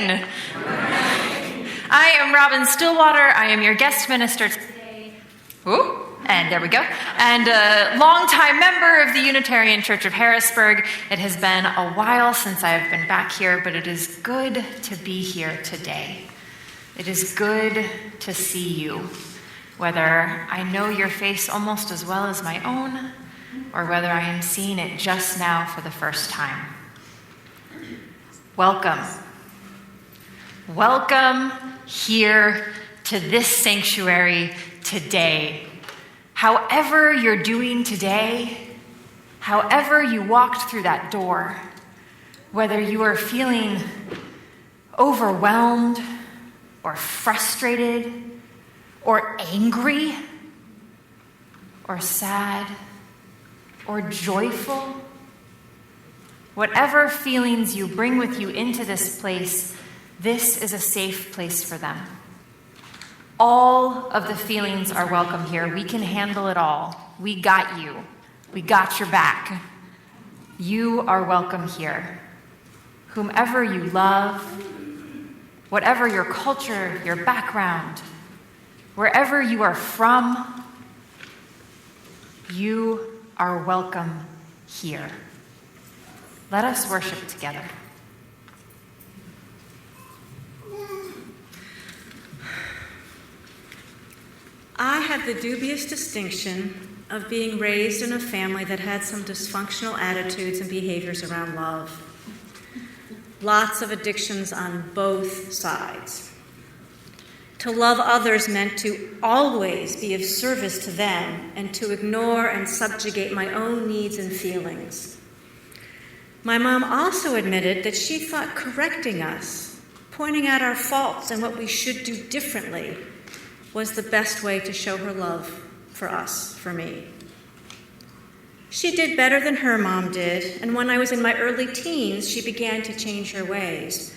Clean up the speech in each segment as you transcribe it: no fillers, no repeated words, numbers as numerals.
morning. I am Robin Stillwater. I am your guest minister today. Ooh, and there we go. And a longtime member of the Unitarian Church of Harrisburg. It has been a while since I have been back here, but it is good to be here today. It is good to see you, whether I know your face almost as well as my own, or whether I am seeing it just now for the first time. Welcome. Welcome here to this sanctuary today. However you're doing today, however you walked through that door, whether you are feeling overwhelmed or frustrated or angry or sad or joyful, whatever feelings you bring with you into this place, this is a safe place for them. All of the feelings are welcome here. We can handle it all. We got you. We got your back. You are welcome here. Whomever you love, whatever your culture, your background, wherever you are from, you are welcome here. Let us worship together. I had the dubious distinction of being raised in a family that had some dysfunctional attitudes and behaviors around love. Lots of addictions on both sides. To love others meant to always be of service to them and to ignore and subjugate my own needs and feelings. My mom also admitted that she thought correcting us, pointing out our faults and what we should do differently, was the best way to show her love for us, for me. She did better than her mom did, and when I was in my early teens, she began to change her ways.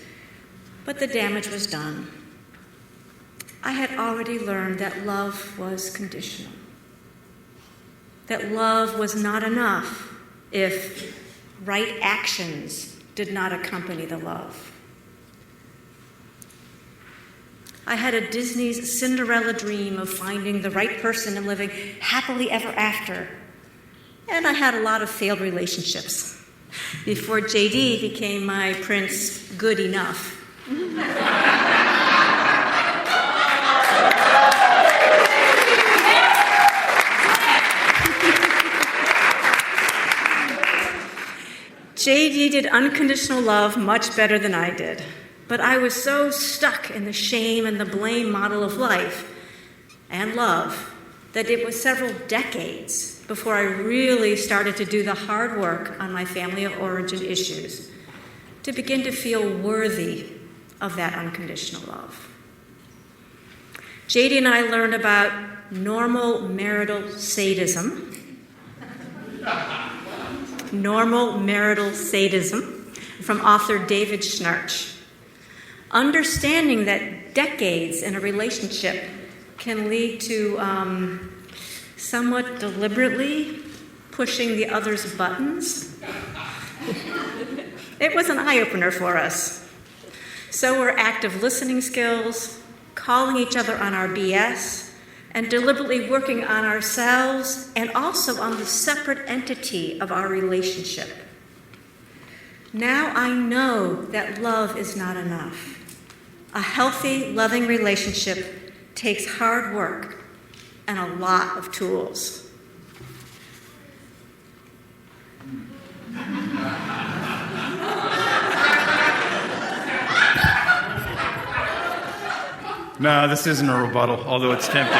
But the damage was done. I had already learned that love was conditional, that love was not enough if right actions did not accompany the love. I had a Disney's Cinderella dream of finding the right person and living happily ever after. And I had a lot of failed relationships before JD became my Prince good enough. JD did unconditional love much better than I did. But I was so stuck in the shame and the blame model of life and love that it was several decades before I really started to do the hard work on my family of origin issues to begin to feel worthy of that unconditional love. JD and I learned about normal marital sadism. Normal marital sadism from author David Schnarch. Understanding that decades in a relationship can lead to somewhat deliberately pushing the other's buttons. It was an eye-opener for us. So were active listening skills, calling each other on our BS, and deliberately working on ourselves and also on the separate entity of our relationship. Now I know that love is not enough. A healthy, loving relationship takes hard work and a lot of tools. No, this isn't a rebuttal, although it's tempting.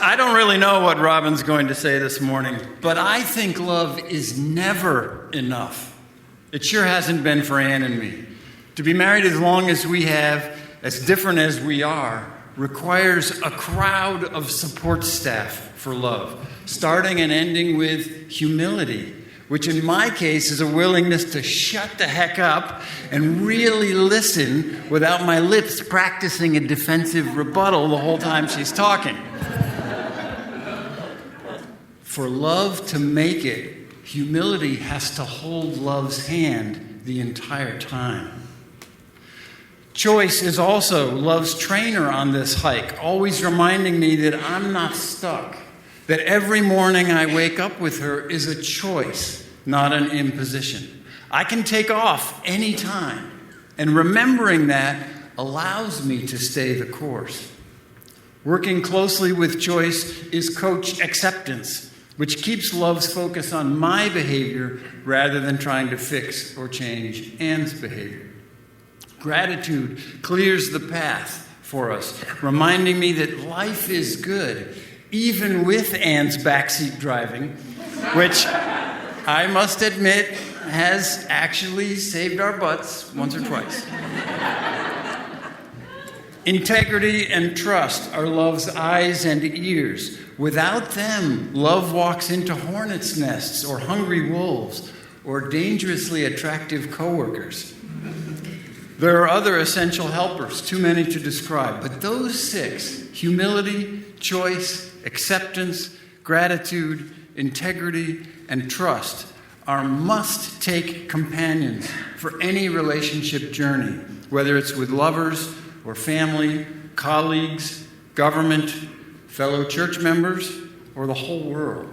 I don't really know what Robin's going to say this morning, but I think love is never enough. It sure hasn't been for Ann and me. To be married as long as we have, as different as we are, requires a crowd of support staff for love, starting and ending with humility, which in my case is a willingness to shut the heck up and really listen without my lips practicing a defensive rebuttal the whole time she's talking. For love to make it, humility has to hold love's hand the entire time. Joyce is also love's trainer on this hike, always reminding me that I'm not stuck, that every morning I wake up with her is a choice, not an imposition. I can take off any time, and remembering that allows me to stay the course. Working closely with Joyce is Coach Acceptance, which keeps love's focus on my behavior rather than trying to fix or change Anne's behavior. Gratitude clears the path for us, reminding me that life is good, even with Anne's backseat driving, which I must admit has actually saved our butts once or twice. Integrity and trust are love's eyes and ears. Without them, love walks into hornets' nests or hungry wolves or dangerously attractive coworkers. There are other essential helpers, too many to describe, but those 6, humility, choice, acceptance, gratitude, integrity, and trust, are must-take companions for any relationship journey, whether it's with lovers or family, colleagues, government, fellow church members, or the whole world.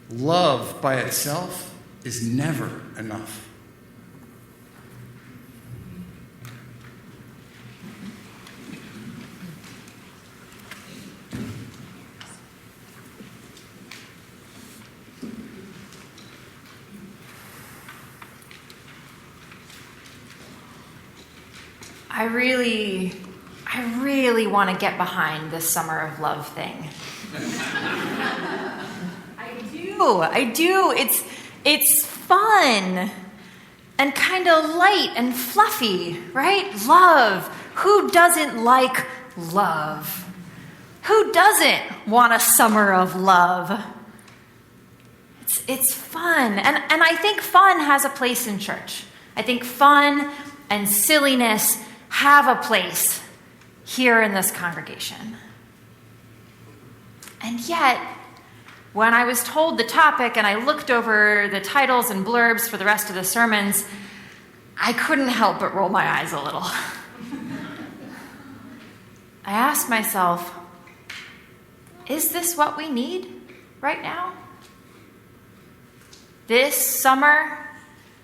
Love by itself is never enough. I really want to get behind this summer of love thing. I do. It's fun and kind of light and fluffy, right? Love. Who doesn't like love? Who doesn't want a summer of love? It's fun. And I think fun has a place in church. I think fun and silliness have a place here in this congregation. And yet, when I was told the topic and I looked over the titles and blurbs for the rest of the sermons, I couldn't help but roll my eyes a little. I asked myself, is this what we need right now? This summer,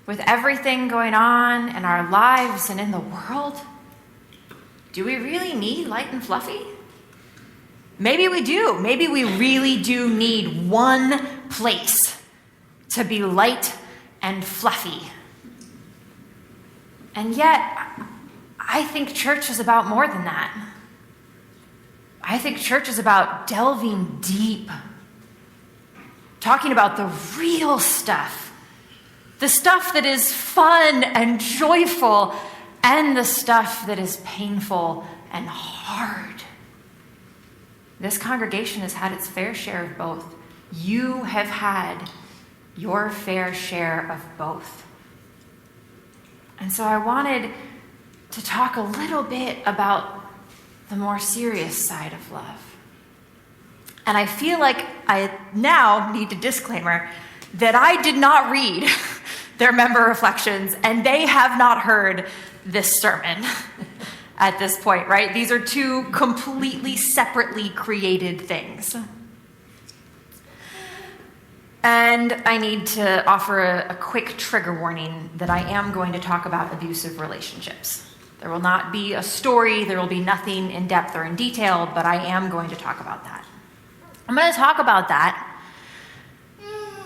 with everything going on in our lives and in the world, do we really need light and fluffy? Maybe we do. Maybe we really do need one place to be light and fluffy. And yet, I think church is about more than that. I think church is about delving deep, talking about the real stuff, the stuff that is fun and joyful, and the stuff that is painful and hard. This congregation has had its fair share of both. You have had your fair share of both. And so I wanted to talk a little bit about the more serious side of love. And I feel like I now need a disclaimer that I did not read their member reflections, and they have not heard this sermon at this point, right? These are two completely separately created things. And I need to offer a quick trigger warning that I am going to talk about abusive relationships. There will not be a story, there will be nothing in depth or in detail, but I am going to talk about that. I'm going to talk about that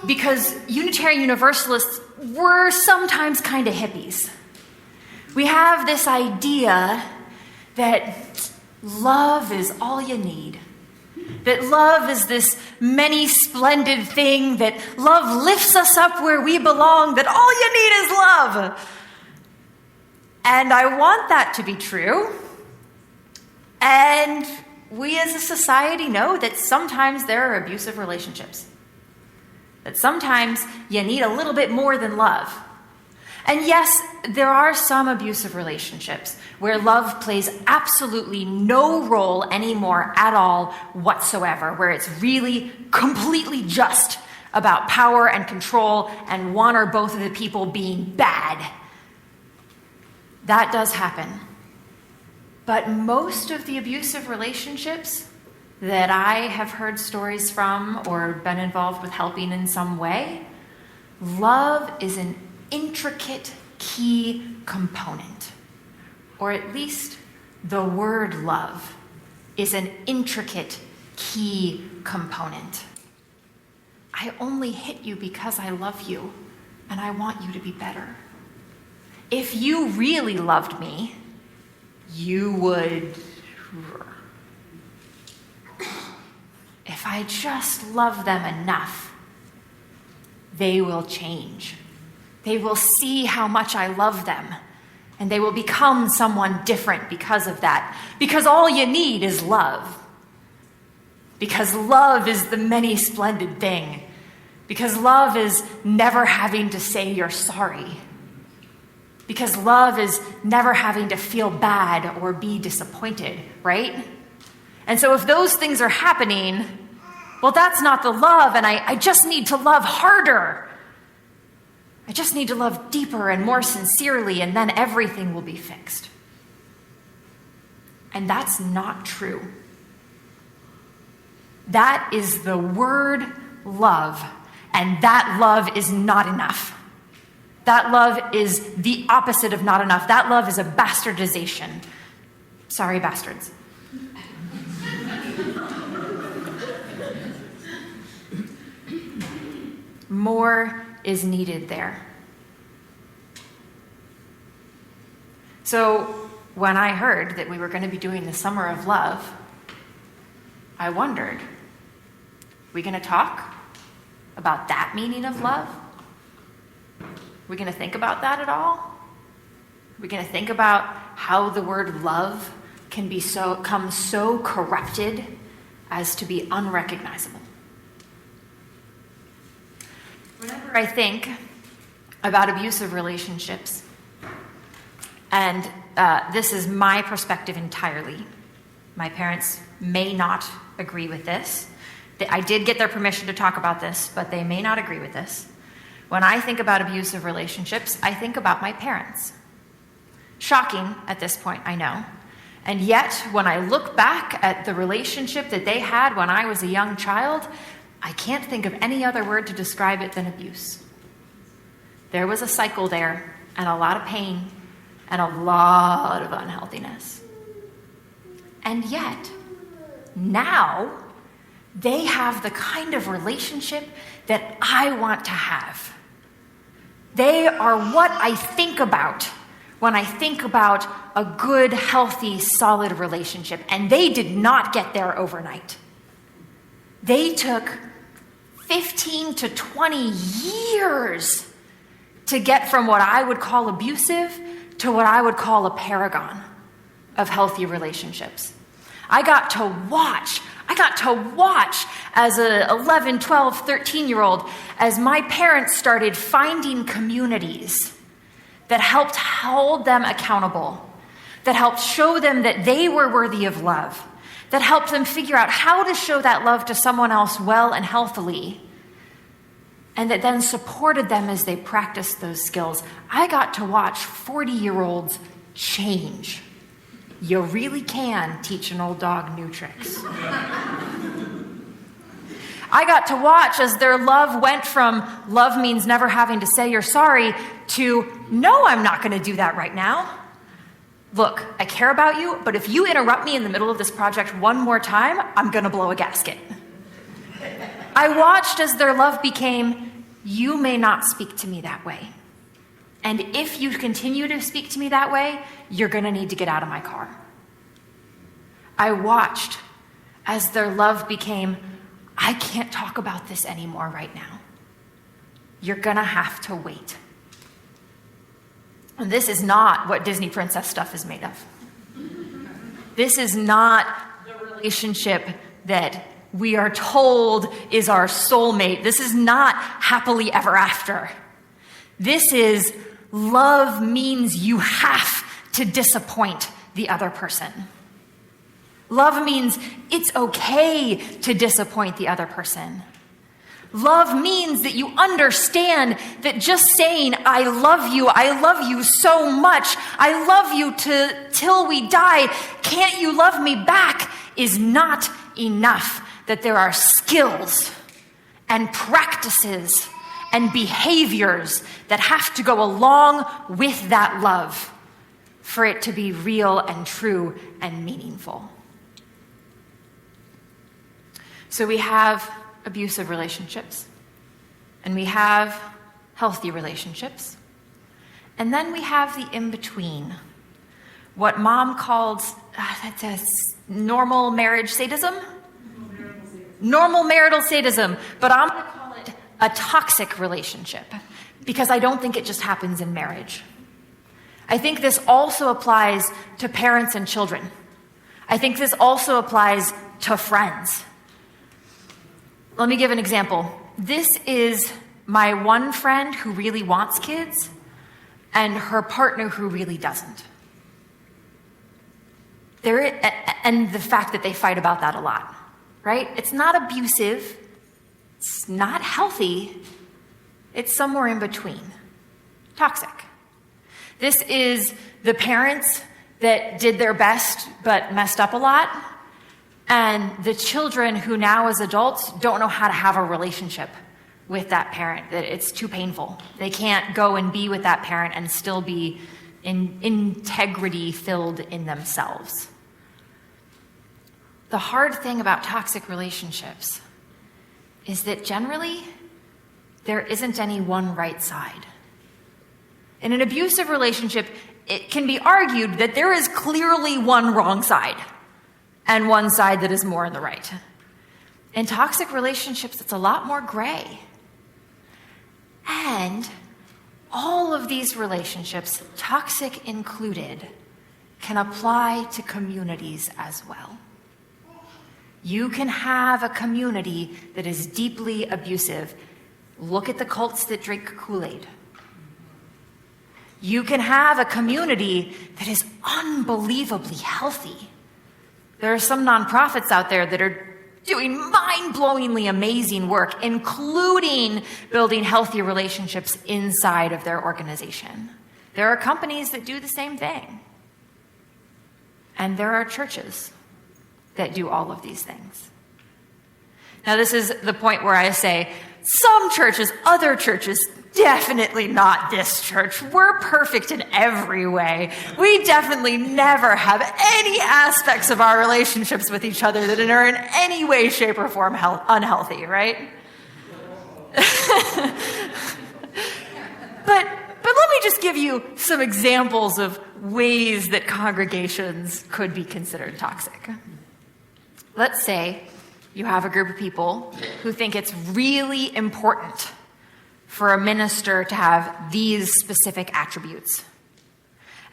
because Unitarian Universalists were sometimes kind of hippies. We have this idea that love is all you need. That love is this many splendid thing, that love lifts us up where we belong, that all you need is love. And I want that to be true. And we as a society know that sometimes there are abusive relationships. That sometimes you need a little bit more than love. And yes, there are some abusive relationships where love plays absolutely no role anymore at all whatsoever, where it's really completely just about power and control and one or both of the people being bad. That does happen. But most of the abusive relationships that I have heard stories from or been involved with helping in some way, love is an intricate key component. Or at least the word love is an intricate key component. I only hit you because I love you and I want you to be better. If you really loved me, you would. If I just love them enough, they will change. They will see how much I love them, and they will become someone different because of that. Because all you need is love. Because love is the many splendid thing. Because love is never having to say you're sorry. Because love is never having to feel bad or be disappointed, right? And so if those things are happening, well, that's not the love, and I just need to love harder. I just need to love deeper and more sincerely, and then everything will be fixed. And that's not true. That is the word love, and that love is not enough. That love is the opposite of not enough. That love is a bastardization. Sorry, bastards. More is needed there. So when I heard that we were going to be doing the Summer of Love, I wondered, we going to talk about that meaning of love? We going to think about that at all? We're going to think about how the word love can become so corrupted as to be unrecognizable. Whenever I think about abusive relationships, and this is my perspective entirely. My parents may not agree with this. I did get their permission to talk about this, but they may not agree with this. When I think about abusive relationships, I think about my parents. Shocking at this point, I know. And yet, when I look back at the relationship that they had when I was a young child, I can't think of any other word to describe it than abuse. There was a cycle there, and a lot of pain, and a lot of unhealthiness. And yet, now, they have the kind of relationship that I want to have. They are what I think about when I think about a good, healthy, solid relationship. And they did not get there overnight. They took 15 to 20 years to get from what I would call abusive to what I would call a paragon of healthy relationships. I got to watch as a 11, 12, 13-year-old as my parents started finding communities that helped hold them accountable, that helped show them that they were worthy of love, that helped them figure out how to show that love to someone else well and healthily, and that then supported them as they practiced those skills. I got to watch 40-year-olds change. You really can teach an old dog new tricks. I got to watch as their love went from love means never having to say you're sorry to no, I'm not going to do that right now. Look, I care about you, but if you interrupt me in the middle of this project one more time, I'm going to blow a gasket. I watched as their love became, you may not speak to me that way. And if you continue to speak to me that way, you're going to need to get out of my car. I watched as their love became, I can't talk about this anymore right now. You're going to have to wait. And this is not what Disney princess stuff is made of. This is not the relationship that we are told is our soulmate. This is not happily ever after. This is love means you have to disappoint the other person. Love means it's okay to disappoint the other person. Love means that you understand that just saying, I love you so much, I love you till we die, can't you love me back, is not enough. That there are skills and practices and behaviors that have to go along with that love for it to be real and true and meaningful. So we have abusive relationships, and we have healthy relationships, and then we have the in-between, what Mom called normal marriage sadism? Normal marital sadism, but I'm going to call it a toxic relationship, because I don't think it just happens in marriage. I think this also applies to parents and children. I think this also applies to friends. Let me give an example. This is my one friend who really wants kids and her partner who really doesn't. And the fact that they fight about that a lot, right? It's not abusive. It's not healthy. It's somewhere in between. Toxic. This is the parents that did their best but messed up a lot, and the children who now as adults don't know how to have a relationship with that parent, that it's too painful. They can't go and be with that parent and still be in integrity filled in themselves. The hard thing about toxic relationships is that generally there isn't any one right side. In an abusive relationship, it can be argued that there is clearly one wrong side and one side that is more in the right. In toxic relationships, it's a lot more gray. And all of these relationships, toxic included, can apply to communities as well. You can have a community that is deeply abusive. Look at the cults that drink Kool-Aid. You can have a community that is unbelievably healthy. There are some nonprofits out there that are doing mind-blowingly amazing work, including building healthy relationships inside of their organization. There are companies that do the same thing. And there are churches that do all of these things. Now, this is the point where I say, some churches, other churches, definitely not this church. We're perfect in every way. We definitely never have any aspects of our relationships with each other that are in any way, shape, or form unhealthy, right? But let me just give you some examples of ways that congregations could be considered toxic. Let's say you have a group of people who think it's really important for a minister to have these specific attributes.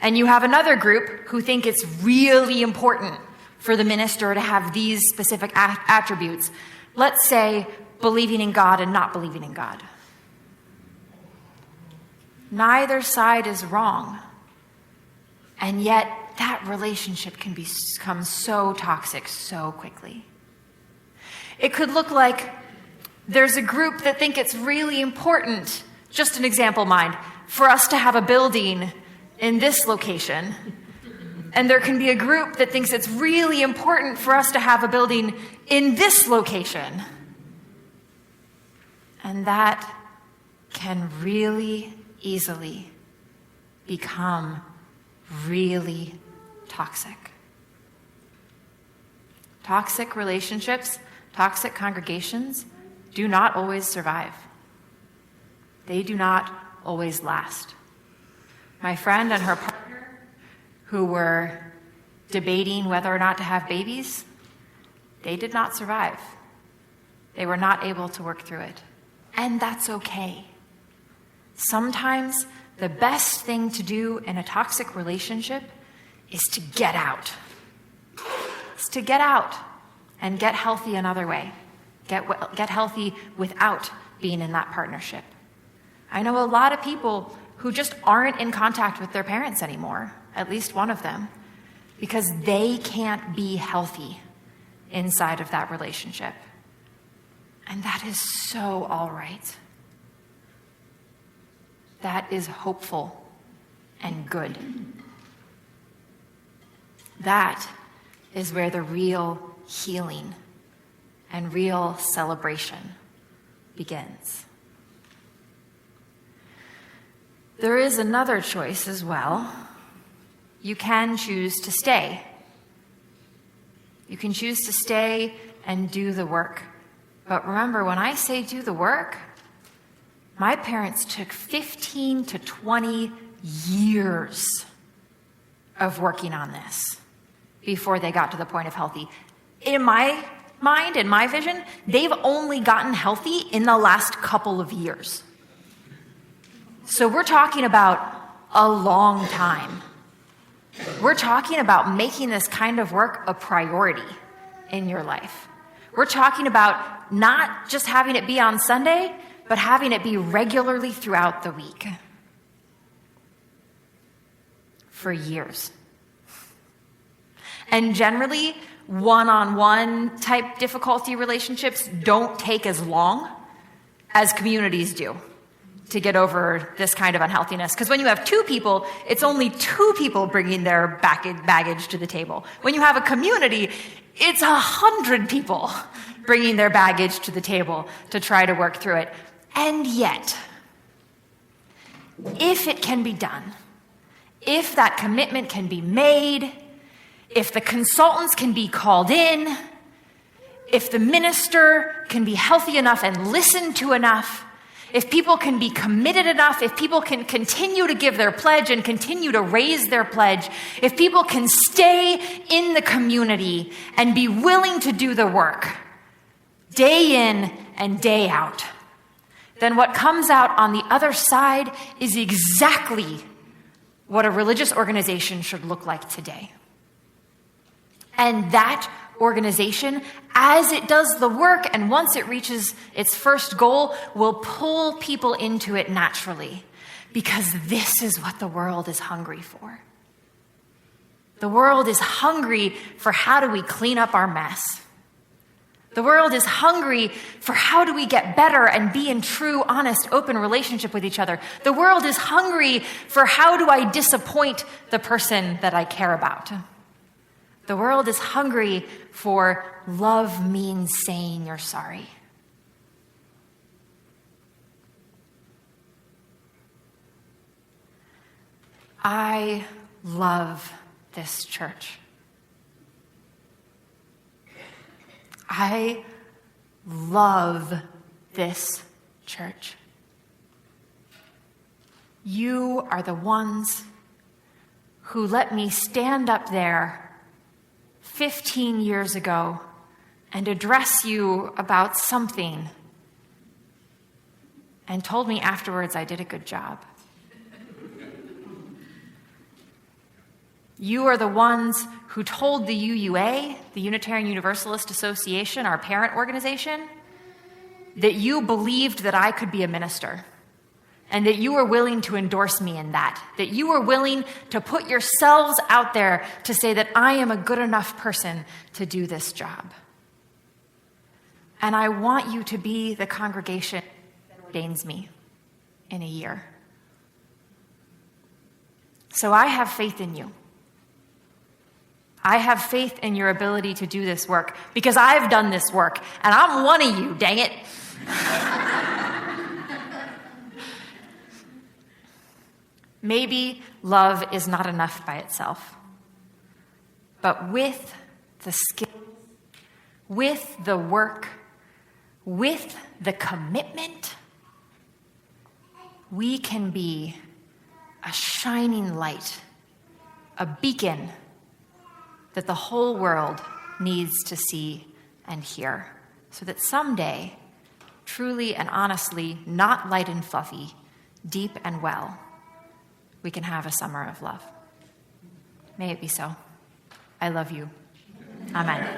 And you have another group who think it's really important for the minister to have these specific attributes. Let's say believing in God and not believing in God. Neither side is wrong. And yet that relationship can become so toxic so quickly. It could look like there's a group that think it's really important, just an example, mind, for us to have a building in this location. And there can be a group that thinks it's really important for us to have a building in this location. And that can really easily become really toxic. Toxic relationships, toxic congregations do not always survive. They do not always last. My friend and her partner, who were debating whether or not to have babies, they did not survive. They were not able to work through it. And that's okay. Sometimes the best thing to do in a toxic relationship is to get out. It's to get out and get healthy another way. Get healthy without being in that partnership. I know a lot of people who just aren't in contact with their parents anymore, at least one of them, because they can't be healthy inside of that relationship. And that is so all right. That is hopeful and good. That is where the real healing and real celebration begins. There is another choice as well. You can choose to stay. You can choose to stay and do the work. But remember, when I say do the work, my parents took 15 to 20 years of working on this before they got to the point of healthy. In my mind, in my vision, they've only gotten healthy in the last couple of years. So we're talking about a long time. We're talking about making this kind of work a priority in your life. We're talking about not just having it be on Sunday, but having it be regularly throughout the week. For years. And generally, one-on-one type difficulty relationships don't take as long as communities do to get over this kind of unhealthiness. Because when you have two people, it's only two people bringing their baggage to the table. When you have a community, it's 100 people bringing their baggage to the table to try to work through it. And yet, if it can be done, if that commitment can be made, if the consultants can be called in, if the minister can be healthy enough and listened to enough, if people can be committed enough, if people can continue to give their pledge and continue to raise their pledge, if people can stay in the community and be willing to do the work day in and day out, then what comes out on the other side is exactly what a religious organization should look like today. And that organization, as it does the work and once it reaches its first goal, will pull people into it naturally, because this is what the world is hungry for. The world is hungry for how do we clean up our mess. The world is hungry for how do we get better and be in true, honest, open relationship with each other. The world is hungry for how do I disappoint the person that I care about. The world is hungry for love means saying you're sorry. I love this church. I love this church. You are the ones who let me stand up there 15 years ago and address you about something and told me afterwards I did a good job. You are the ones who told the UUA, the Unitarian Universalist Association, our parent organization, that you believed that I could be a minister and that you were willing to endorse me in that you were willing to put yourselves out there to say that I am a good enough person to do this job. And I want you to be the congregation that ordains me in a year. So I have faith in you. I have faith in your ability to do this work because I've done this work and I'm one of you, dang it. Maybe love is not enough by itself, but with the skills, with the work, with the commitment, we can be a shining light, a beacon that the whole world needs to see and hear, so that someday, truly and honestly, not light and fluffy, deep and well, we can have a summer of love. May it be so. I love you. Amen.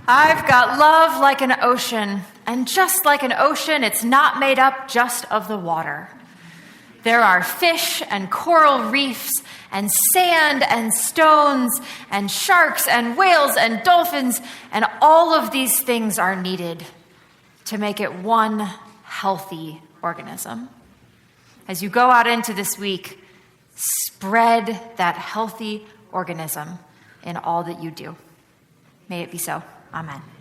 I've got love like an ocean And just like an ocean, it's not made up just of the water. There are fish and coral reefs and sand and stones and sharks and whales and dolphins, and all of these things are needed to make it one healthy organism. As you go out into this week, spread that healthy organism in all that you do. May it be so. Amen.